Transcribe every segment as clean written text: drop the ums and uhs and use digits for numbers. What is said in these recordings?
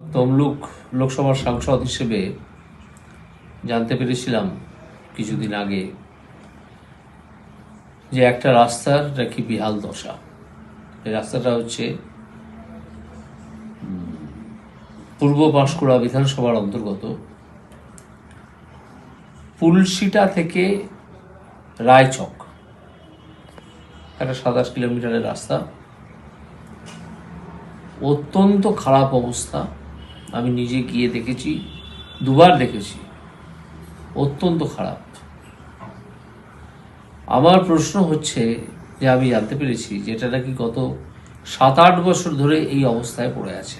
তমলুক লোকসভার সাংসদ হিসেবে জানতে পেরেছিলাম কিছুদিন আগে যে একটা রাস্তার নাকি বিহাল দশা। এই রাস্তাটা হচ্ছে পূর্ব পাঁশকুড়া বিধানসভার অন্তর্গত পুলসিটা থেকে রায়চক, একটা 27 কিলোমিটারের রাস্তা। অত্যন্ত খারাপ অবস্থা। আমি নিজে গিয়ে দেখেছি, দুবার দেখেছি, অত্যন্ত খারাপ। আমার প্রশ্ন হচ্ছে যে আমি জানতে পেরেছি যেটা নাকি গত 7-8 বছর ধরে এই অবস্থায় পড়ে আছে।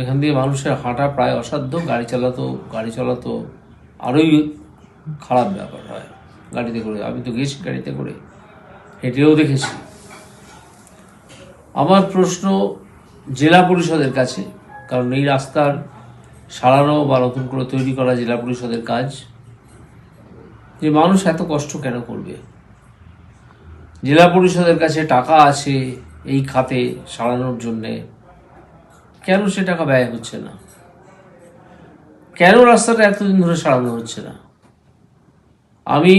এখান দিয়ে মানুষের হাঁটা প্রায় অসাধ্য। গাড়ি চালাতো আরোই খারাপ ব্যাপার হয় গাড়িতে করে। আমি তো গেছি গাড়িতে করে, হেঁটেও দেখেছি। আমার প্রশ্ন জেলা পরিষদের কাছে, কারণ এই রাস্তার সারানো বা নতুন করে তৈরি করা জেলা পরিষদের কাজ, যে মানুষ এত কষ্ট কেন করবে? জেলা পরিষদের কাছে টাকা আছে এই খাতে সারানোর জন্যে, কেন সে টাকা ব্যয় হচ্ছে না? কেন রাস্তাটা এতদিন ধরে সারানো হচ্ছে না? আমি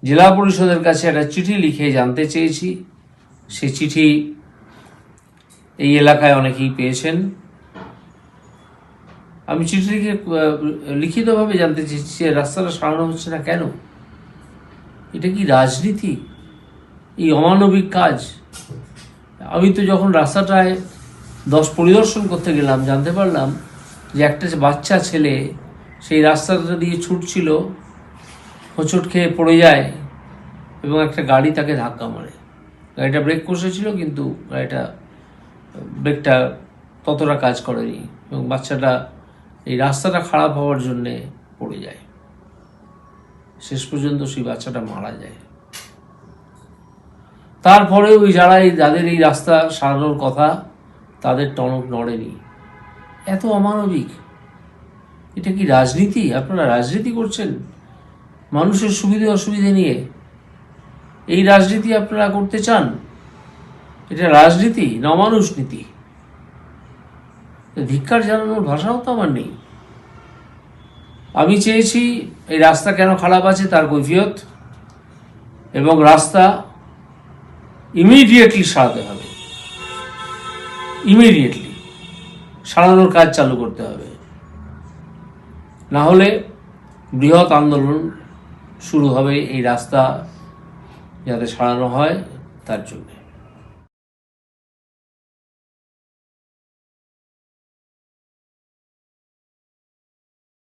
জেলা পরিষদের কাছে একটা চিঠি লিখে জানতে চেয়েছি। সে চিঠি এই এলাকায় অনেকেই পেয়েছেন। আমি চিঠি লিখে লিখিতভাবে জানতে চেয়েছি যে রাস্তাটা সারানো হচ্ছে না কেন? এটা কি রাজনীতি? এই অমানবিক কাজ? আমি তো যখন রাস্তাটায় পরিদর্শন করতে গেলাম, জানতে পারলাম যে একটা বাচ্চা ছেলে সেই রাস্তাটা দিয়ে ছুটছিল, হোঁচট খেয়ে পড়ে যায় এবং একটা গাড়ি তাকে ধাক্কা মারে। গাড়িটা ব্রেক কষেছিল, কিন্তু ব্রেকটা ততটা কাজ করেনি এবং বাচ্চাটা এই রাস্তাটা খারাপ হওয়ার জন্যে পড়ে যায়। শেষ পর্যন্ত সেই বাচ্চাটা মারা যায়। তারপরে যাদের এই রাস্তা সারানোর কথা, তাদের টনক নড়েনি। এত অমানবিক! এটা কি রাজনীতি? আপনারা রাজনীতি করছেন মানুষের সুবিধে অসুবিধে নিয়ে। এই রাজনীতি আপনারা করতে চান? এটা রাজনীতি না অমানুষ নীতি? ধিক্কার জানানোর ভাষাও তো আমার নেই। আমি চেয়েছি এই রাস্তা কেন খারাপ আছে তার কৈফিয়ত, এবং রাস্তা ইমিডিয়েটলি সারাতে হবে। ইমিডিয়েটলি সারানোর কাজ চালু করতে হবে, না হলে বৃহৎ আন্দোলন শুরু হবে এই রাস্তা যাতে সারানো হয় তার জন্য।